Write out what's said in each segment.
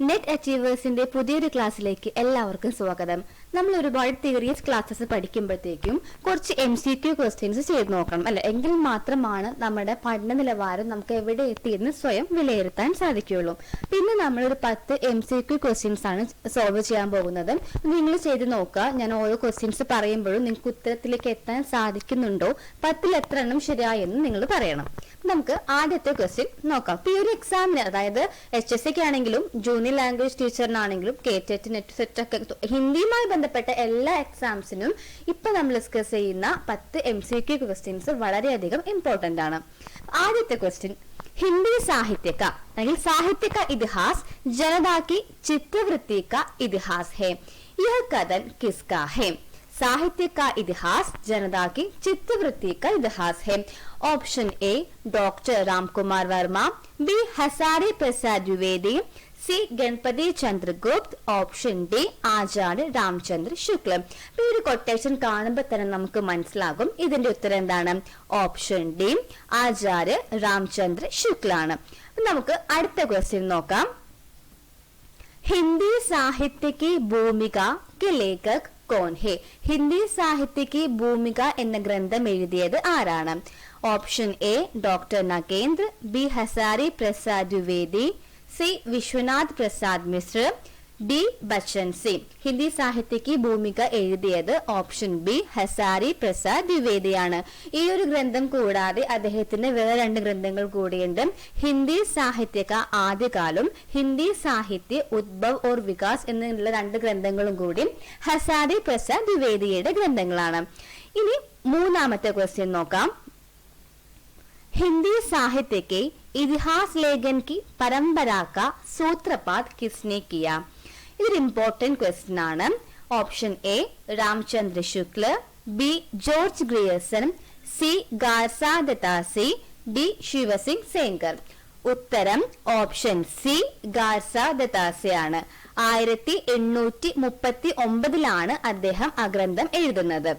Net അച്ചീവേഴ്സിന്റെ പുതിയൊരു ക്ലാസ്സിലേക്ക് എല്ലാവർക്കും സ്വാഗതം. നമ്മൾ ഒരുപാട് തിയറീസ് ക്ലാസ്സസ് പഠിക്കുമ്പോഴത്തേക്കും കുറച്ച് MCQ ക്വസ്റ്റ്യൻസ് ചെയ്ത് നോക്കണം അല്ലെ, എങ്കിൽ മാത്രമാണ് നമ്മുടെ പഠന നിലവാരം നമുക്ക് എവിടെ എത്തിയെന്ന് സ്വയം വിലയിരുത്താൻ സാധിക്കുകയുള്ളൂ. പിന്നെ നമ്മളൊരു 10 MCQ ക്വസ്റ്റ്യൻസ് ആണ് സോൾവ് ചെയ്യാൻ പോകുന്നത്. നിങ്ങൾ ചെയ്ത് നോക്കുക. ഞാൻ ഓരോ ക്വസ്റ്റ്യൻസ് പറയുമ്പോഴും നിങ്ങൾക്ക് ഉത്തരത്തിലേക്ക് എത്താൻ സാധിക്കുന്നുണ്ടോ, 10ൽ എത്ര എണ്ണം ശരിയായെന്ന് നിങ്ങൾ പറയണം. നമുക്ക് ആദ്യത്തെ ക്വസ്റ്റ്യൻ നോക്കാം. ഈ ഒരു എക്സാമിന്, അതായത് HSC ആണെങ്കിലും ജൂനിയർ ലാംഗ്വേജ് ടീച്ചറിനാണെങ്കിലും KTET നെറ്റ് സെറ്റ് ഒക്കെ ഹിന്ദിയുമായി ബന്ധപ്പെട്ട എല്ലാ എക്സാംസിനും ഇപ്പൊ നമ്മൾ ഡിസ്കസ് ചെയ്യുന്ന 10 MCQ ക്വസ്റ്റ്യൻസ് വളരെയധികം ഇമ്പോർട്ടന്റ് ആണ്. ആദ്യത്തെ ക്വസ്റ്റ്യൻ, हिंदी साहित्य का साहित्य का इतिहास जनता की चित्रवृत्ति का इतिहास है, यह कथन किसका है? साहित्य का इतिहास जनता की चित्रवृत्ति का इतिहास है. Option A doctor Ram Kumar Varma, B Hazari Prasad Dwivedi, C Ganapati Chandragupta, option D Acharya Ramchandra Shukla. ഈ ഒരു കൊട്ടേഷൻ കാണുമ്പോൾ തന്നെ നമുക്ക് മനസ്സിലാകും ഇതിന്റെ ഉത്തരം എന്താണ്. ഓപ്ഷൻ ഡി ആചാര്യ രാമചന്ദ്ര ശുക്ല ആണ്. നമുക്ക് അടുത്ത ക്വസ്റ്റ്യൻ നോക്കാം. ഹിന്ദി സാഹിത്യ की भूमिका के लेखक कौन है? ഹിന്ദി സാഹിത്യ की भूमिका എന്ന ഗ്രന്ഥം എഴുതിയത് ആരാണ്? Option A doctor Nagendra, B Hazari Prasad Dwivedi, C Vishwanath Prasad Mishra, D Bachchan Singh. Hindi സാഹിത്യക്ക് ഭൂമിക എഴുതിയത് ഓപ്ഷൻ ബി ഹസാരി പ്രസാദ് ദ്വിവേദിയാണ്. ഈ ഒരു ഗ്രന്ഥം കൂടാതെ അദ്ദേഹത്തിന്റെ വേറെ 2 ഗ്രന്ഥങ്ങൾ കൂടിയുണ്ട്. ഹിന്ദി സാഹിത്യക ആദ്യകാലം, ഹിന്ദി സാഹിത്യ ഉദ്ഭവ് ഓർ വികാസ് എന്നുള്ള 2 ഗ്രന്ഥങ്ങളും കൂടി ഹസാരി പ്രസാദ് ദ്വിവേദിയുടെ ഗ്രന്ഥങ്ങളാണ്. ഇനി മൂന്നാമത്തെ ക്വസ്റ്റ്യൻ നോക്കാം. हिंदी साहित्य के इतिहास लेखन की परंपरा का सूत्रपात किसने किया? इधर इंपॉर्टेंट क्वेश्चन ആണ്. Option A Ramchandra Shukla, B George Grierson, C Garcin de Tassy, D Shivsingh Sengar. ഉത്തരം ഓപ്ഷൻ സി ഗാർസാദത്താസി ആണ്. 1839 അദ്ദേഹം ആ ഗ്രന്ഥം എഴുതുന്നത്.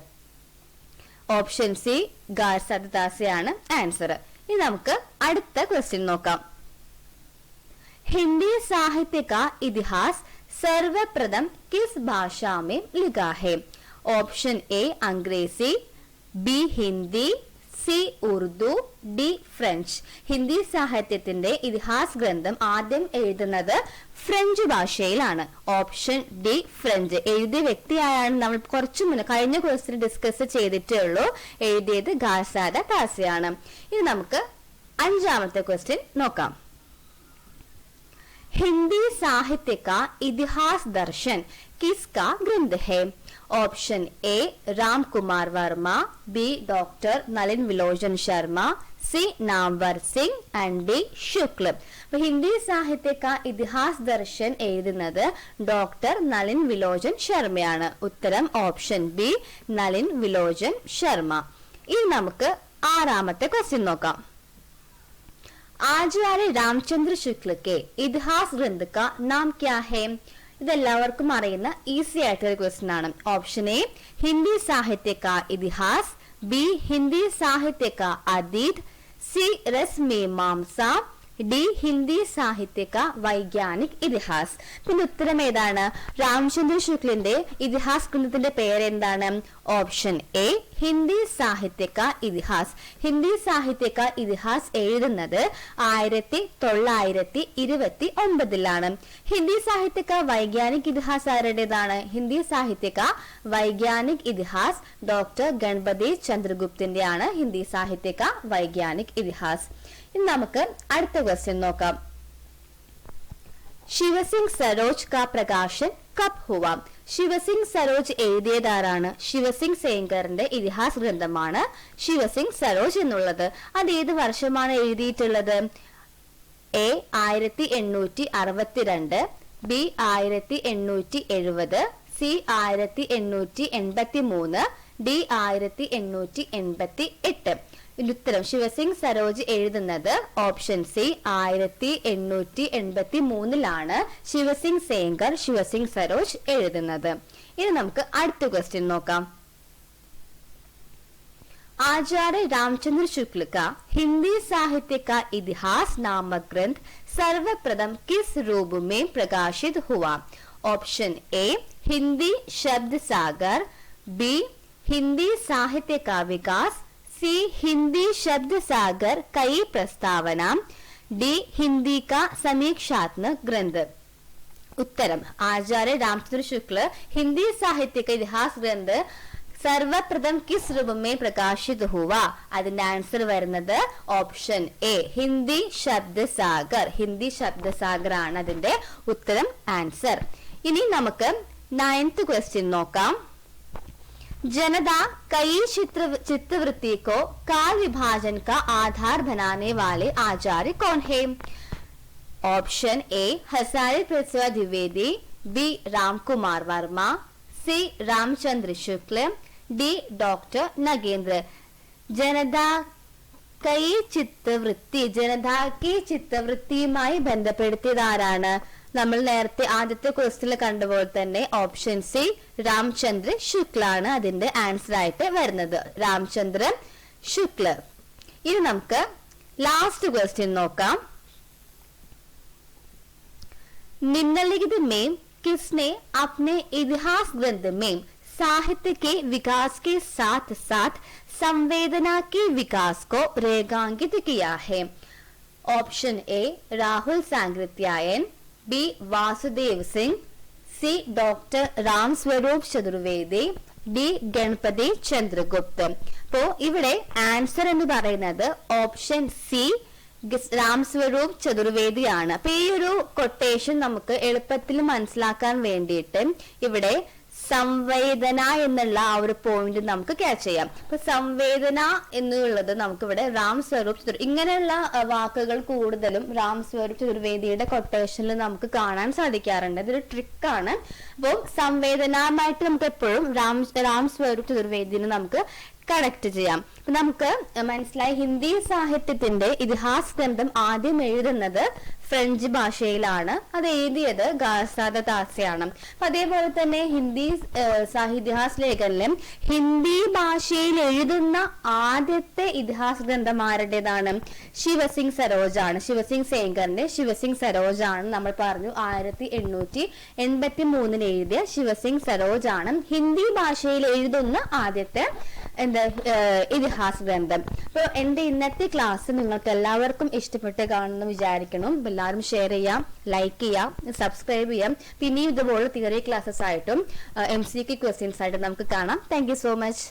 ഓപ്ഷൻ സി ഗാർസാദത്താസി ആണ് ആൻസർ. ഇനി നമുക്ക് അടുത്ത ക്വസ്റ്റ്യൻ നോക്കാം. ഹിന്ദി സാഹിത്യ का इतिहास सर्वप्रथम किस भाषा में लिखा है? Option A Angrezi, B Hindi, C Urdu, D French. Hindi സാഹിത്യത്തിന്റെ ഇതിഹാസ് ഗ്രന്ഥം ആദ്യം എഴുതുന്നത് ഫ്രഞ്ച് ഭാഷയിലാണ്. Option D French. എഴുതിയ വ്യക്തിയായാണ് നമ്മൾ കുറച്ചു മുന്നേ കഴിഞ്ഞ ക്വസ്റ്റ്യൻ ഡിസ്കസ് ചെയ്തിട്ടേ ഉള്ളൂ. എഴുതിയത് ഗാർസാദത്താസിയാണ്. ഇനി നമുക്ക് 5ാമത്തെ ക്വസ്റ്റ്യൻ നോക്കാം. हिंदी साहित्य का इतिहास दर्शन किसका ग्रंथ है? Option A Ram Kumar Varma, B doctor Nalin Vilochan Sharma, C Namvar Singh and D Shukla. Hindi साहित्य का इतिहास दर्शन എഴുതുന്നത് ഡോക്ടർ നളിൻ വിലോചൻ ശർമ്മയാണ്. ഉത്തരം ഓപ്ഷൻ ബി നളിൻ വിലോചൻ ശർമ്മ. ഇനി നമുക്ക് 6ാമത്തെ ക്വസ്റ്റ്യൻ നോക്കാം. ആചാര്യ രാമചന്ദ്ര ശുക്ല के इतिहास ग्रंथ का नाम क्या है? ഇതെല്ലാവർക്കും അറിയുന്ന ഈസി ആയിട്ടുള്ള ക്വസ്റ്റ്യൻ ആണ്. ഓപ്ഷൻ എ ഹിന്ദി സാഹിത്യ का इतिहास, बी हिंदी साहित्य का अतीत, सी रस मीमांसा, ഡി ഹിന്ദി സാഹിത്യ का വൈജ്ഞാനിക ഇതിഹാസ്. പിന്നെ ഉത്തരം ഏതാണ്? രാമചന്ദ്ര ശുക്ലിന്റെ ഇതിഹാസ് ഗ്രന്ഥത്തിന്റെ പേര് എന്താണ്? ഓപ്ഷൻ എ ഹിന്ദി സാഹിത്യ का ഇതിഹാസ്. ഹിന്ദി സാഹിത്യ का ഇതിഹാസ് എഴുതുന്നത് 1929 ഹിന്ദി സാഹിത്യ का വൈജ്ഞാനിക ഇതിഹാസ് ആരുടേതാണ്? ഹിന്ദി സാഹിത്യ का വൈജ്ഞാനിക ഇതിഹാസ് ഡോക്ടർ ഗണപതി ചന്ദ്രഗുപ്തിന്റെ ആണ് ഹിന്ദി സാഹിത്യ का വൈജ്ഞാനിക ഇതിഹാസ്. ഇനി നമുക്ക് അടുത്ത ക്വസ്റ്റ്യൻ നോക്കാം. ശിവസിംഗ് സരോജ് का प्रकाशन कब हुआ? ശിവസിംഗ് സരോജ് എഴുതിയതാരാണ്? ശിവസിംഗ് സേങ്കറിന്റെ ഇതിഹാസ് ഗ്രന്ഥമാണ് ശിവസിംഗ് സരോജ് എന്നുള്ളത്. അത് ഏത് വർഷമാണ് എഴുതിയിട്ടുള്ളത്? A 1862, B 1870, C 1883, D 1888. ഉത്തരം ശിവസിംഗ് സരോജ് എഴുതുന്നത് ഓപ്ഷൻ സി 1883 ശിവസിംഗ് സേങ്കർ ശിവസിംഗ് സരോജ് എഴുതുന്നത്. ഇനി നമുക്ക് അടുത്ത ക്വസ്റ്റ്യൻ നോക്കാം. आचार्य रामचंद्र शुक्ल का हिंदी साहित्य का इतिहास नामक ग्रंथ सर्वप्रथम किस रूप में प्रकाशित हुआ? ऑप्शन ए हिंदी शब्द सागर, बी हिंदी साहित्य का विकास, सी हिंदी शब्द सागर कई प्रस्तावना, डी हिंदी का समीक्षात्मक ग्रंथ। उत्तरम आचार्य रामचंद्र शुक्ल हिंदी साहित्य का इतिहास ग्रंथ സർവപ്രഥം കിസ് രൂപമേ പ്രകാശിത് ഹുവ. അതിന്റെ ആൻസർ വരുന്നത് ഓപ്ഷൻ എ ഹിന്ദി ശബ്ദസാഗർ. ഹിന്ദി ശബ്ദസാഗർ ആണ് അതിന്റെ ഉത്തരം ആൻസർ. ഇനി നമുക്ക് 9th ക്വസ്റ്റ്യൻ നോക്കാം. जनता कई चित्रवृत्ति को काल विभाजन का आधार बनाने वाले आचार्य कौन है? Option A Hazari Prasad Dwivedi, B Ramkumar Verma, C Ramchandra Shukla, D doctor Nagendra. जनता കൈ ചിത്തവൃത്തി ജനതാക്കി ചിത്തവൃത്തിയുമായി ബന്ധപ്പെടുത്തിയതാരാണ്? നമ്മൾ നേരത്തെ ആദ്യത്തെ ക്വസ്റ്റ്യനിൽ കണ്ടപോലെ തന്നെ ഓപ്ഷൻ സി രാമചന്ദ്ര ശുക്ല ആണ് അതിന്റെ ആൻസർ ആയിട്ട് വരുന്നത്. രാമചന്ദ്ര ശുക്ല. ഇനി നമുക്ക് ലാസ്റ്റ് ക്വസ്റ്റ്യൻ നോക്കാം. निम्नलिखित में किसने अपने इतिहास ग्रंथ में साहित्य के विकास के साथ साथ संवेदना के विकास को रेखांकित किया है? Option A Rahul Sankrityayan, B Vasudev Singh, C doctor Ram Swaroop Chaturvedi, D Ganapathi ചന്ദ്രഗുപ്ത്. അപ്പോ ഇവിടെ ആൻസർ എന്ന് പറയുന്നത് ഓപ്ഷൻ സി രാം സ്വരൂപ് ചതുർവേദിയാണ്. അപ്പൊ ഈ ഒരു കൊട്ടേഷൻ നമുക്ക് എളുപ്പത്തിൽ മനസ്സിലാക്കാൻ വേണ്ടിയിട്ട് ഇവിടെ സംവേദന എന്നുള്ള ആ ഒരു പോയിന്റ് നമുക്ക് ക്യാച്ച് ചെയ്യാം. അപ്പൊ സംവേദന എന്നുള്ളത് നമുക്ക് ഇവിടെ രാം സ്വരൂപ് ഇങ്ങനെയുള്ള വാക്കുകൾ കൂടുതലും രാം സ്വരൂപ് ചതുർവേദിയുടെ കൊട്ടേഷനിൽ നമുക്ക് കാണാൻ സാധിക്കാറുണ്ട്. ഇതൊരു ട്രിക്കാണ്. അപ്പോൾ സംവേദനമായിട്ട് നമുക്ക് എപ്പോഴും രാം സ്വരൂപ് ചതുർവേദിനെ നമുക്ക് കണക്ട് ചെയ്യാം. നമുക്ക് മനസ്സിലായി ഹിന്ദി സാഹിത്യത്തിന്റെ ഇതിഹാസ് ഗ്രന്ഥം ആദ്യം എഴുതുന്നത് ഫ്രഞ്ച് ഭാഷയിലാണ്. അത് എഴുതിയത് ഗാസാദ താസയാണ്. അപ്പൊ അതേപോലെ തന്നെ ഹിന്ദി ഇതിഹാസ് ലേഖനം ഹിന്ദി ഭാഷയിൽ എഴുതുന്ന ആദ്യത്തെ ഇതിഹാസ് ഗ്രന്ഥം ആരുടേതാണ്? ശിവസിംഗ് സരോജ് ആണ്. ശിവസിംഗ് സേങ്കറിന്റെ ശിവസിംഗ് സരോജ് ആണ്. നമ്മൾ പറഞ്ഞു 1883 എഴുതിയ ശിവസിംഗ് സരോജ് ആണ് ഹിന്ദി ഭാഷയിൽ എഴുതുന്ന ആദ്യത്തെ ഇതിഹാസ് ഗ്രന്ഥം. അപ്പൊ എന്റെ ഇന്നത്തെ ക്ലാസ് നിങ്ങൾക്ക് എല്ലാവർക്കും ഇഷ്ടപ്പെട്ട് കാണുമെന്ന് വിചാരിക്കണം. എല്ലാവരും ഷെയർ ചെയ്യാം, ലൈക്ക് ചെയ്യാം, സബ്സ്ക്രൈബ് ചെയ്യാം. പിന്നെയും ഇതുപോലെ തിയറി ക്ലാസ്സസ് ആയിട്ടും MCQ ക്വസ്റ്റ്യൻസ് ആയിട്ടും നമുക്ക് കാണാം. Thank you so much.